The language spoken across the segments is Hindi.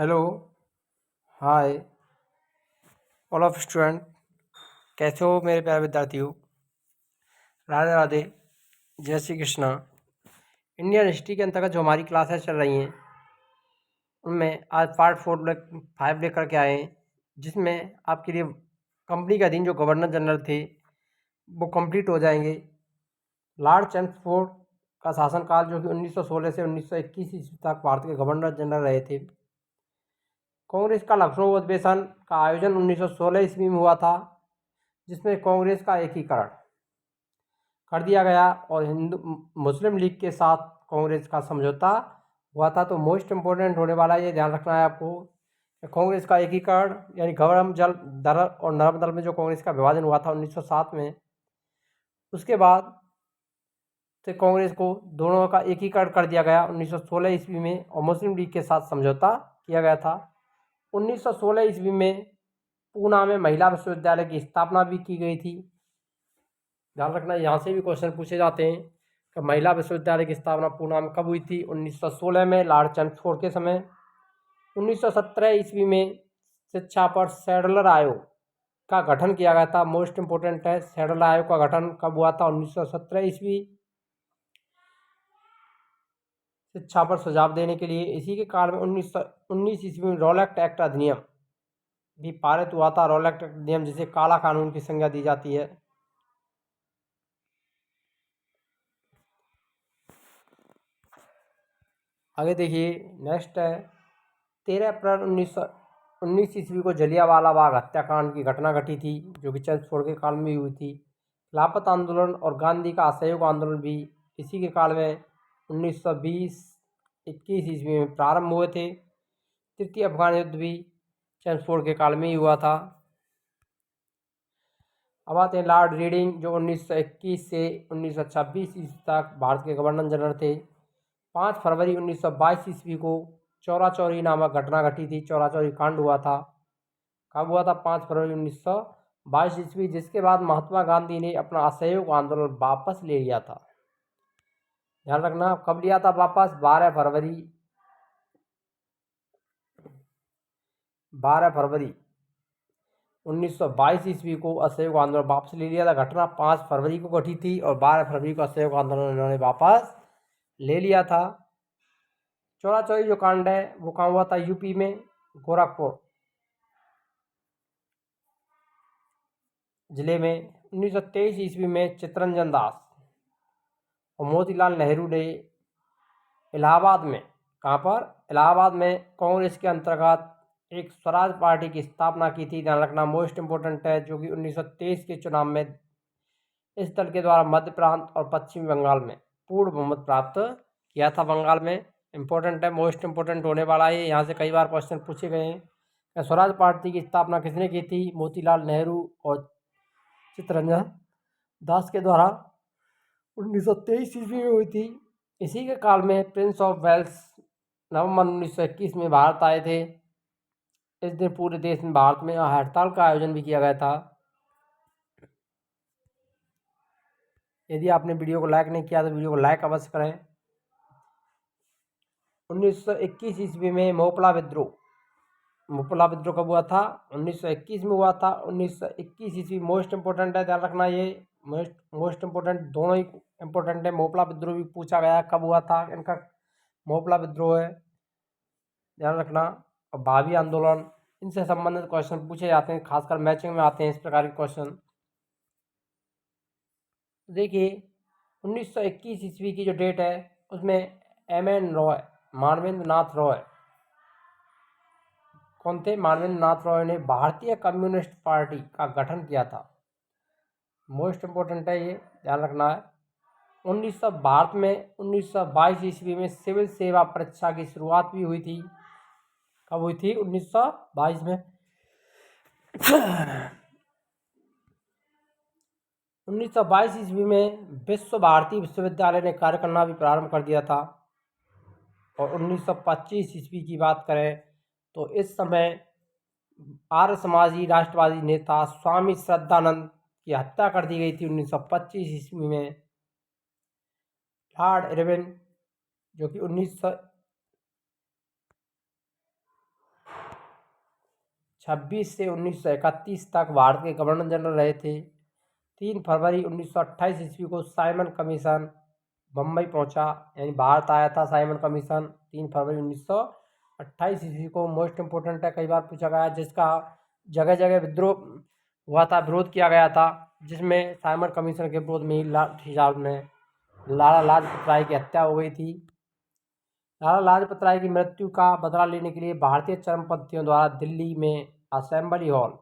Hello. Hi all of student, कैसे हो मेरे प्यारे विद्यार्थियों। राधे राधे, जय श्री कृष्णा। इंडियन हिस्ट्री के अंतर्गत जो हमारी क्लासेस चल रही हैं उनमें आज पार्ट 5 लेकर के आए हैं, जिसमें आपके लिए कंपनी के अधीन जो गवर्नर जनरल थे वो कंप्लीट हो जाएंगे। लॉर्ड चैम्सफोर्ड का शासनकाल जो कि 1916 से 1921 ईस्वी तक भारत के गवर्नर जनरल रहे थे। कांग्रेस का लखनऊ अधिवेशन का आयोजन 1916 ईस्वी में हुआ था, जिसमें कांग्रेस का एकीकरण कर दिया गया और हिंदू मुस्लिम लीग के साथ कांग्रेस का समझौता हुआ था। तो मोस्ट इम्पोर्टेंट होने वाला ये ध्यान रखना है आपको, कांग्रेस का एकीकरण यानी गवर्नर जल दल और नर्म दल में जो कांग्रेस का विभाजन हुआ था 1907 में, उसके बाद से कांग्रेस को दोनों का एकीकरण कर दिया गया 1916 ईस्वी में और मुस्लिम लीग के साथ समझौता किया गया था। 1916 ईस्वी में पूना में महिला विश्वविद्यालय की स्थापना भी की गई थी। ध्यान रखना, यहाँ से भी क्वेश्चन पूछे जाते हैं कि महिला विश्वविद्यालय की स्थापना पूना में कब हुई थी। 1916 में लॉर्ड चैम्सफोर्ड के समय। 1917 ईस्वी में शिक्षा पर सैडलर आयोग का गठन किया गया था। मोस्ट इंपोर्टेंट है, सैडलर आयोग का गठन कब हुआ था? 1917 ईस्वी, शिक्षा पर सुझाव देने के लिए। इसी के काल में 1919 ईस्वी में रॉलेट एक्ट अधिनियम भी पारित हुआ था। रॉलेट एक्ट अधिनियम जिसे काला कानून की संज्ञा दी जाती है। आगे देखिए, नेक्स्ट है 13 अप्रैल 1919 ईस्वी को जलियांवाला बाग हत्याकांड की घटना घटी थी, जो कि चैम्सफोर्ड के काल में हुई थी। खिलाफत आंदोलन और गांधी का असहयोग आंदोलन भी इसी के काल में 1920-21 ईस्वी में प्रारंभ हुए थे। तृतीय अफगान युद्ध भी चैम्सफोर्ड के काल में ही हुआ था। अब आते हैं लॉर्ड रीडिंग, जो 1921 से 1926 ईस्वी तक भारत के गवर्नर जनरल थे। 5 फरवरी 1922 ईस्वी को चौरा चौरी नामक घटना घटी थी। चौरा चौरी कांड हुआ था। कब हुआ था? 5 फरवरी 1922 ईस्वी, जिसके बाद महात्मा गांधी ने अपना असहयोग आंदोलन वापस ले लिया था। ध्यान रखना, कब लिया था वापस? 12 फरवरी 1922 ईस्वी को असहयोग आंदोलन वापस ले लिया था। घटना 5 फरवरी को घटी थी और 12 फरवरी को असहयोग आंदोलन इन्होंने वापस ले लिया था। चौरा चौरी जो कांड है वो कहाँ हुआ था? यूपी में, गोरखपुर जिले में। 1923 ईस्वी में चित्तरंजन दास और मोतीलाल नेहरू ने इलाहाबाद में, कहाँ पर? इलाहाबाद में कांग्रेस के अंतर्गत एक स्वराज पार्टी की स्थापना की थी। ध्यान रखना, मोस्ट इंपोर्टेंट है, जो कि 1923 के चुनाव में इस दल के द्वारा मध्य प्रांत और पश्चिमी बंगाल में पूर्ण बहुमत प्राप्त किया था। बंगाल में इंपॉर्टेंट है, मोस्ट इंपोर्टेंट होने वाला है। यहाँ से कई बार क्वेश्चन पूछे गए हैं। स्वराज पार्टी की स्थापना किसने की थी? मोतीलाल नेहरू और चित्तरंजन दास के द्वारा 1923 ईस्वी में हुई थी। इसी के काल में प्रिंस ऑफ वेल्स नवंबर 1921 में भारत आए थे। इस दिन पूरे देश में, भारत में हड़ताल का आयोजन भी किया गया था। यदि आपने वीडियो को लाइक नहीं किया तो वीडियो को लाइक अवश्य करें। 1921 ईस्वी में मोपला विद्रोह कब हुआ था? 1921 में हुआ था। 1921 ईस्वी मोस्ट इंपोर्टेंट है, ध्यान रखना। ये मोस्ट इंपोर्टेंट, दोनों ही इंपोर्टेंट है। मोपला विद्रोह भी पूछा गया कब हुआ था इनका। मोपला विद्रोह है, ध्यान रखना। और भावी आंदोलन, इनसे संबंधित क्वेश्चन पूछे जाते हैं, खासकर मैचिंग में आते हैं इस प्रकार के क्वेश्चन। देखिए 1921 ईस्वी की जो डेट है उसमें एम.एन. रॉय, मानवेंद्र नाथ रॉय, कौन थे? मानवेंद्र नाथ रॉय ने भारतीय कम्युनिस्ट पार्टी का गठन किया था। मोस्ट इंपोर्टेंट है, ये ध्यान रखना है। 1900 भारत में 1922 ईस्वी में सिविल सेवा परीक्षा की शुरुआत भी हुई थी। कब हुई थी? 1922 में। 1922 ईस्वी में विश्व भारती विश्वविद्यालय ने कार्य करना भी प्रारंभ कर दिया था। और 1925 ईस्वी की बात करें तो इस समय आर्य समाजी राष्ट्रवादी नेता स्वामी श्रद्धानंद की हत्या कर दी गई थी 1925 ईस्वी में। लॉर्ड इरविन, जो कि 26 से 1931 तक भारत के गवर्नर जनरल रहे थे। 3 फरवरी 1928 ईस्वी को साइमन कमीशन बम्बई पहुंचा, यानी भारत आया था साइमन कमीशन 3 फरवरी 1928 ईस्वी को। मोस्ट इम्पोर्टेंट है, कई बार पूछा गया, जिसका जगह जगह विद्रोह हुआ था, विरोध किया गया था, जिसमें साइमन कमीशन के विरोध में ही हिसाब में लाला लाजपत राय की हत्या हो गई थी। लाला लाजपत राय की मृत्यु का बदला लेने के लिए भारतीय चरमपंथियों द्वारा दिल्ली में असेंबली हॉल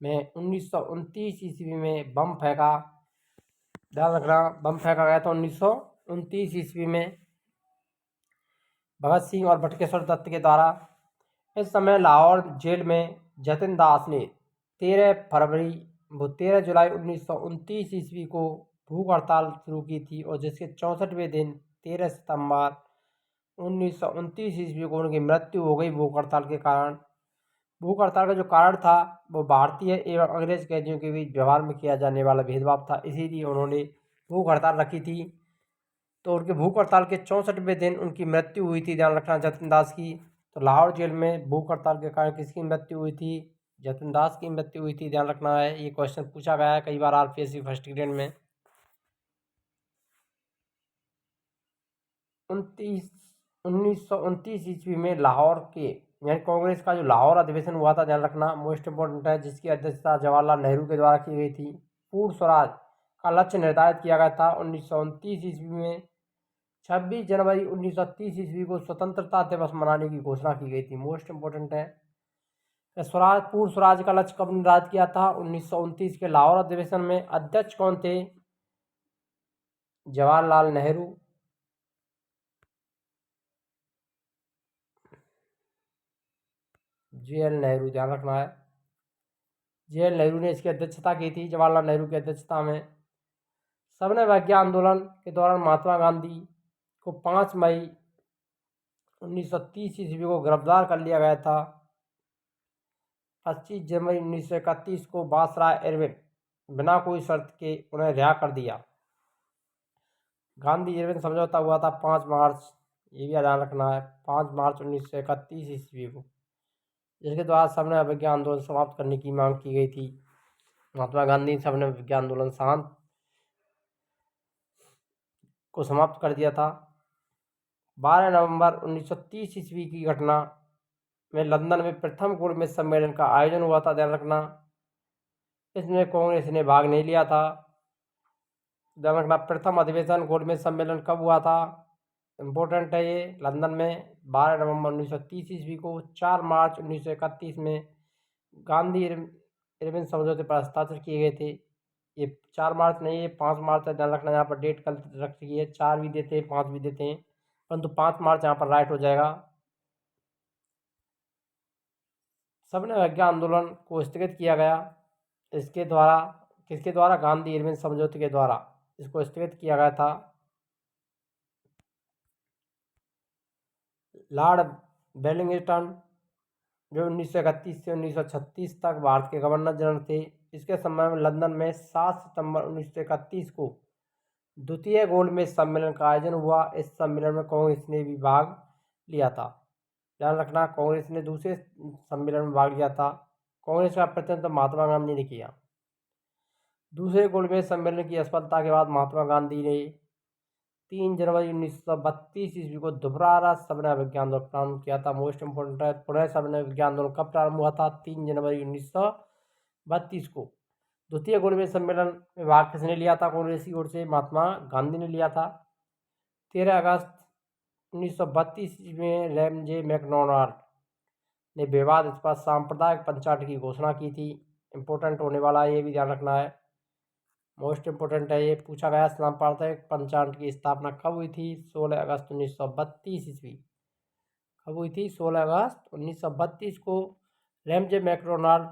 में 1929 ईस्वी में बम फेंका। ध्यान रखना, बम फेंका गया था 1929 ईस्वी में भगत सिंह और बटुकेश्वर दत्त के द्वारा। इस समय लाहौर जेल में जतिन दास ने 13 जुलाई 1929 ईस्वी को भूख हड़ताल शुरू की थी, और जिसके 64वें दिन 13 सितंबर 1929 ईस्वी को उनकी मृत्यु हो गई भूख हड़ताल के कारण। भूख हड़ताल का जो कारण था वो भारतीय एवं अंग्रेज कैदियों के बीच व्यवहार में किया जाने वाला भेदभाव था, इसीलिए उन्होंने भूख हड़ताल रखी थी। तो उनके भूख हड़ताल के 64वें दिन उनकी मृत्यु हुई थी, ध्यान रखना, जतिन दास की। तो लाहौर जेल में भूख हड़ताल के कारण किसकी मृत्यु हुई थी? जतिन दास की मृत्यु हुई थी, ध्यान रखना है। ये क्वेश्चन पूछा गया है कई बार आरपीएससी फर्स्ट ग्रेड में। 1929 ईस्वी में लाहौर के यानी कांग्रेस का जो लाहौर अधिवेशन हुआ था, ध्यान रखना, मोस्ट इम्पोर्टेंट है, जिसकी अध्यक्षता जवाहरलाल नेहरू के द्वारा की गई थी। पूर्ण स्वराज का लक्ष्य निर्धारित किया गया था 1929 ईस्वी में। 26 जनवरी 1930 ईस्वी को स्वतंत्रता दिवस मनाने की घोषणा की गई थी, मोस्ट इम्पोर्टेंट है। पूर्ण स्वराज का लक्ष्य कब निर्धारित किया था? 1929 के लाहौर अधिवेशन में। अध्यक्ष कौन थे? जवाहरलाल नेहरू। JL नेहरू, ध्यान रखना है, JL नेहरू ने इसकी अध्यक्षता की थी, जवाहरलाल नेहरू की अध्यक्षता में। सविनय अवज्ञा आंदोलन के दौरान महात्मा गांधी को 5 मई 1930 ईस्वी को गिरफ्तार कर लिया गया था। 25 जनवरी 1931 को वायसराय इरविन बिना कोई शर्त के उन्हें रिहा कर दिया। गांधी इरविन समझौता हुआ था 5 मार्च, ये भी ध्यान रखना है, 5 मार्च 1931 ईस्वी को, जिसके द्वारा सविनय अवज्ञा आंदोलन समाप्त करने की मांग की गई थी। महात्मा गांधी ने सविनय अवज्ञा आंदोलन शांत को समाप्त कर दिया था। 12 नवंबर 1930 ईस्वी की घटना में लंदन में प्रथम गोलमेज सम्मेलन का आयोजन हुआ था, ध्यान रखना। इसमें कांग्रेस ने भाग नहीं लिया था, ध्यान रखना। प्रथम अधिवेशन गोलमेज सम्मेलन कब हुआ था? इम्पोर्टेंट है ये, लंदन में 12 नवंबर 1930 ईस्वी को। 4 मार्च 1931 में गांधी इरविन समझौते पर हस्ताक्षर किए गए थे। ये 4 मार्च नहीं, ये 5 मार्च है, ध्यान रखना। यहाँ पर डेट कल रख रखी है, 4 भी देते हैं, 5 भी देते हैं, परंतु 5 मार्च यहाँ पर राइट हो जाएगा। सविनय अवज्ञा आंदोलन को स्थगित किया गया, इसके द्वारा, किसके द्वारा? गांधी इरविन समझौते के द्वारा इसको स्थगित किया गया था। लॉर्ड वेलिंगटन जो 1931 से 1936 तक भारत के गवर्नर जनरल थे, इसके समय में लंदन में 7 सितंबर 1931 को द्वितीय गोलमेज सम्मेलन का आयोजन हुआ। इस सम्मेलन में कांग्रेस ने भी भाग लिया था, ध्यान रखना, कांग्रेस ने दूसरे सम्मेलन में भाग लिया था। कांग्रेस का प्रतिनिधित्व महात्मा गांधी ने किया। दूसरे गोलमेज सम्मेलन की असफलता के बाद महात्मा गांधी ने 3 जनवरी 1932 ईस्वी को दोबारा सविनय अवज्ञा आंदोलन प्रारंभ किया था। मोस्ट इम्पोर्टेंट है, पुनः सविनय अवज्ञा आंदोलन कब प्रारंभ हुआ था? 3 जनवरी 1932 को। द्वितीय गोलमेज सम्मेलन में भाग किसने लिया था? कांग्रेस की ओर से महात्मा गांधी ने लिया था। 13 अगस्त 1932 में रैमजे मैकडोनाल्ड ने विवादास्पद सांप्रदायिक पंचायत की घोषणा की थी। इम्पोर्टेंट होने वाला है, ये भी ध्यान रखना है, मोस्ट इम्पोर्टेंट है, ये पूछा गया। सांप्रदायिक पंचायत की स्थापना कब हुई थी? 16 अगस्त 1932 ईस्वी। कब हुई थी? 16 अगस्त 1932 को रैमजे मैकडोनाल्ड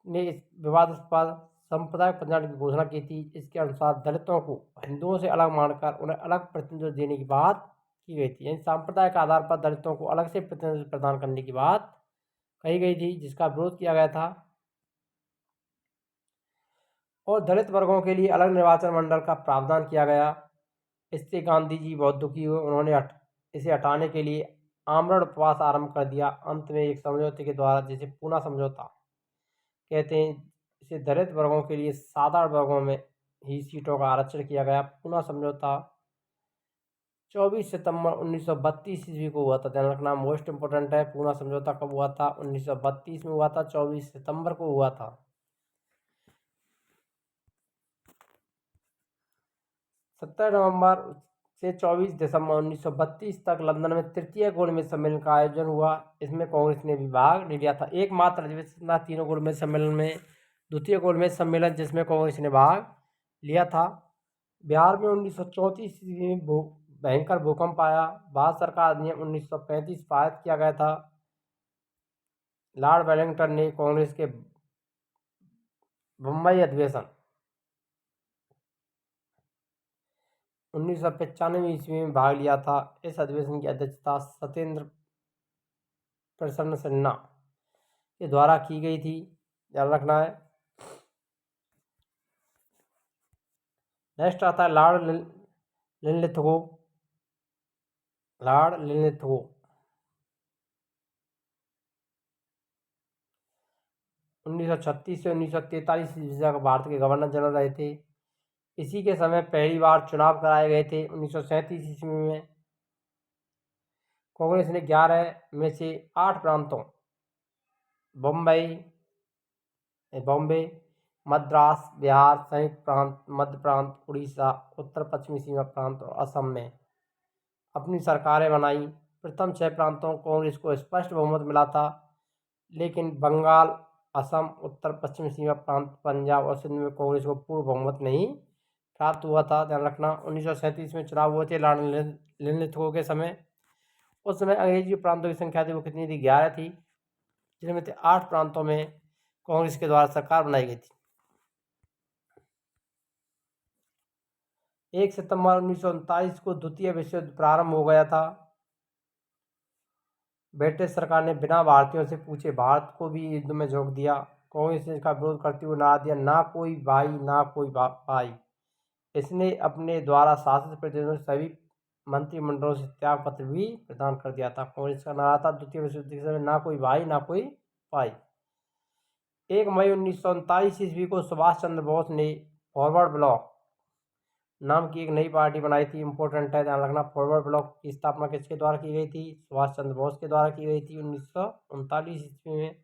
ने इस विवादास्पद सांप्रदायिक पंचायत की घोषणा की थी। इसके अनुसार दलितों को हिंदुओं से अलग मानकर उन्हें अलग प्रतिनिधित्व देने की बात की गई थी, यानी सांप्रदायिक आधार पर दलितों को अलग से प्रतिनिधित्व प्रदान करने की बात कही गई थी, जिसका विरोध किया गया था। और दलित वर्गों के लिए अलग निर्वाचन मंडल का प्रावधान किया गया। इससे गांधी जी बहुत दुखी हुए, उन्होंने इसे हटाने के लिए आमरण उपवास आरंभ कर दिया। अंत में एक समझौते के द्वारा, जिसे पूना समझौता कहते हैं, इसे दलित वर्गों के लिए साधारण वर्गों में ही सीटों का आरक्षण किया गया। पूना समझौता 24 सितंबर 1932 ईस्वी को हुआ था। ध्यान रखना, मोस्ट इंपोर्टेंट है। पूना समझौता कब हुआ था? 1932 में हुआ था, 24 सितंबर को हुआ था। 17 नवंबर से 24 दिसंबर 1932 तक लंदन में तृतीय गोलमेज सम्मेलन का आयोजन हुआ। इसमें कांग्रेस ने भी भाग नहीं लिया था। एकमात्र अधिवेशन था तीनों गोलमेज सम्मेलन में, द्वितीय गोलमेज सम्मेलन जिसमें कांग्रेस ने भाग लिया था। बिहार में 1934 ईस्वी में भयंकर भूकंप आया। भारत सरकार अधिनियम 1935 पारित किया गया था। लॉर्ड वेलिंगटन ने कांग्रेस के बम्बई अधिवेशन 1995 ईस्वी में भाग लिया था। इस अधिवेशन की अध्यक्षता सत्येंद्र प्रसन्न सिन्हा के द्वारा की गई थी। ध्यान रखना है। नेक्स्ट आता है लॉर्ड लिनलिथगो। लॉर्ड लिनलिथगो 1936 से 1943 ईस्वी तक भारत के गवर्नर जनरल रहे थे। इसी के समय पहली बार चुनाव कराए गए थे 1937 ईस्वी में। कांग्रेस ने 11 में से 8 प्रांतों बॉम्बे, मद्रास, बिहार, संयुक्त प्रांत, मध्य प्रांत, उड़ीसा, उत्तर पश्चिमी सीमा प्रांत और असम में अपनी सरकारें बनाई। प्रथम 6 प्रांतों को कांग्रेस को स्पष्ट बहुमत मिला था, लेकिन बंगाल, असम, उत्तर पश्चिमी सीमा प्रांत, पंजाब और सिंध में कांग्रेस को पूर्ण बहुमत नहीं प्राप्त हुआ था। ध्यान रखना, 1937 में चुनाव हुए थे लॉर्ड लिनलिथगो के समय। उस समय अंग्रेजी प्रांतों की संख्या थी, वो कितनी थी? 11 थी, जिनमें से 8 प्रांतों में कांग्रेस के द्वारा सरकार बनाई गई थी। 1 सितंबर 1939 को द्वितीय विश्व युद्ध प्रारंभ हो गया था। ब्रिटिश सरकार ने बिना भारतीयों से पूछे भारत को भी युद्ध में झोंक दिया। कांग्रेस ने इसका विरोध करते हुए नारा दिया, ना कोई भाई ना कोई भाई। इसने अपने द्वारा शासित प्रदेशों में सभी मंत्रिमंडलों से त्याग पत्र भी प्रदान कर दिया था। कांग्रेस का नारा था द्वितीय विश्व युद्ध के समय, ना कोई भाई ना कोई भाई। 1 मई 1939 ईस्वी को सुभाष चंद्र बोस ने फॉरवर्ड ब्लॉक नाम की एक नई पार्टी बनाई थी। इंपॉर्टेंट है, ध्यान रखना। फॉरवर्ड ब्लॉक की स्थापना किसके द्वारा की गई थी? सुभाष चंद्र बोस के द्वारा की गई थी 1939 ईस्वी में।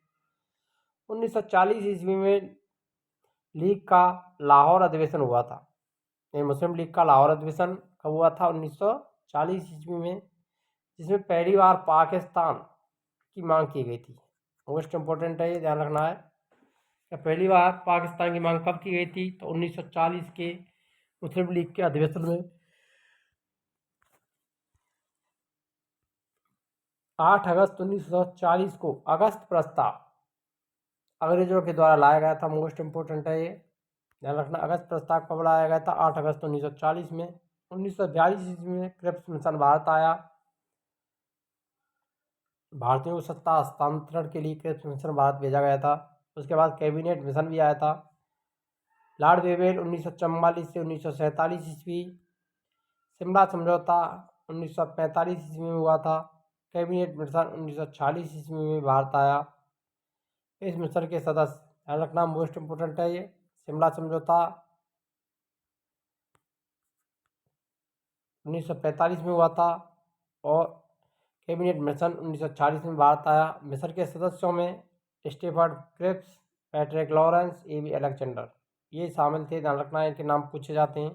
1940 ईस्वी में लीग का लाहौर अधिवेशन हुआ था। मुस्लिम लीग का लाहौर अधिवेशन कब हुआ था? 1940 ईस्वी में, जिसमें पहली बार पाकिस्तान की मांग की गई थी। मोस्ट इंपॉर्टेंट है, ये ध्यान रखना है। पहली बार पाकिस्तान की मांग कब की गई थी? तो 1940 के मुस्लिम लीग के अधिवेशन में। 8 अगस्त 1940 को अगस्त प्रस्ताव अंग्रेजों के द्वारा लाया गया था। मोस्ट इंपोर्टेंट है ये, ध्यान रखना। अगस्त प्रस्ताव कब लाया गया था? 8 अगस्त 1940 में। 1942 ईस्वी में क्रिप्स मिशन भारत आया। भारतीयों को सत्ता हस्तांतरण के लिए क्रिप्स मिशन भारत भेजा गया था। उसके बाद कैबिनेट मिशन भी आया था। लॉर्ड वेवेल 1944 से 1947 ईस्वी। शिमला समझौता 1945 ईस्वी में हुआ था। कैबिनेट मिशन 1946 ईस्वी में भारत आया। इस मिशन के सदस्य, ध्यान रखना, मोस्ट इंपोर्टेंट है ये। शिमला समझौता 1945 में हुआ था और कैबिनेट मिशन 1946 में भारत आया। मिशन के सदस्यों में स्टीफर्ड क्रिप्स, पैट्रिक लॉरेंस, एवी अलेक्जेंडर ये शामिल थे। ध्यान रखना, इनके नाम पूछे जाते हैं।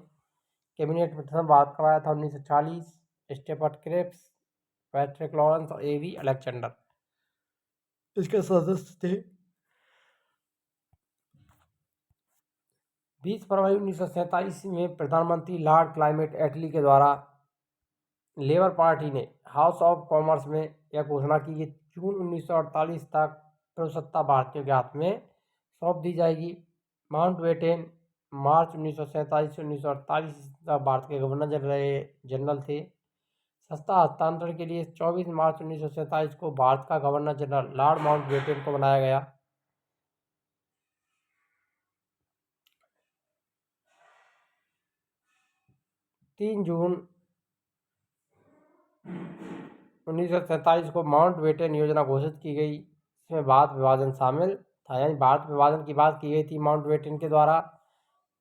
कैबिनेट मिशन भारत कब आया था? 1940। स्टीफर्ड क्रिप्स, पैट्रिक लॉरेंस और एवी अलेक्जेंडर इसके सदस्य थे। 20 फरवरी 1947 में प्रधानमंत्री लॉर्ड क्लाइमेट एटली के द्वारा लेबर पार्टी ने हाउस ऑफ कॉमर्स में यह घोषणा की कि जून 1948 तक प्रभुसत्ता भारतीयों के हाथ में सौंप दी जाएगी। माउंटबेटन मार्च 1947 से 1948 तक भारत के गवर्नर जनरल थे। सत्ता हस्तांतरण के लिए 24 मार्च 1947 को भारत का गवर्नर जनरल लॉर्ड माउंटबेटन को बनाया गया। 3 जून 1947 को माउंटबेटन योजना घोषित की गई। इसमें भारत विभाजन शामिल था, यानी भारत विभाजन की बात की गई थी माउंटबेटन के द्वारा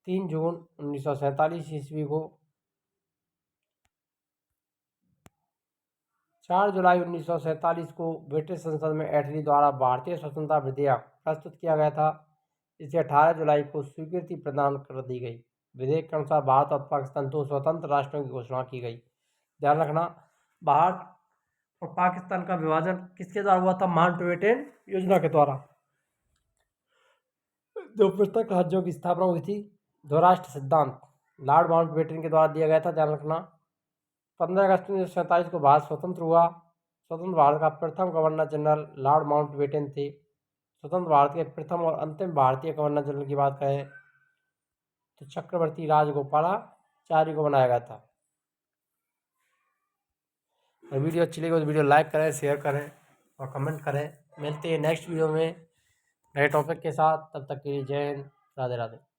3 जून 1947 ईस्वी को। 4 जुलाई 1947 को ब्रिटिश संसद में एटली द्वारा भारतीय स्वतंत्रता विधेयक प्रस्तुत किया गया था। इसे 18 जुलाई को स्वीकृति प्रदान कर दी गई। विधेयक के अनुसार भारत और पाकिस्तान 2 स्वतंत्र राष्ट्रों की घोषणा की गई। ध्यान रखना, भारत और पाकिस्तान का विभाजन किसके द्वारा हुआ था? माउंटबेटन योजना के द्वारा। 2 पृथक राज्यों की स्थापना हुई थी। 2 राष्ट्र सिद्धांत लॉर्ड माउंटबेटन के द्वारा दिया गया था। ध्यान रखना, 15 अगस्त 1947 को भारत स्वतंत्र हुआ। स्वतंत्र भारत का प्रथम गवर्नर जनरल लॉर्ड माउंटबेटन थे। स्वतंत्र भारत के प्रथम और अंतिम भारतीय गवर्नर जनरल की बात करें तो चक्रवर्ती राजगोपालाचारी को बनाया गया था। और वीडियो अच्छी लगी तो वीडियो लाइक करें, शेयर करें और कमेंट करें। मिलते हैं नेक्स्ट वीडियो में नए टॉपिक के साथ। तब तक के लिए जय हिंद, राधे राधे।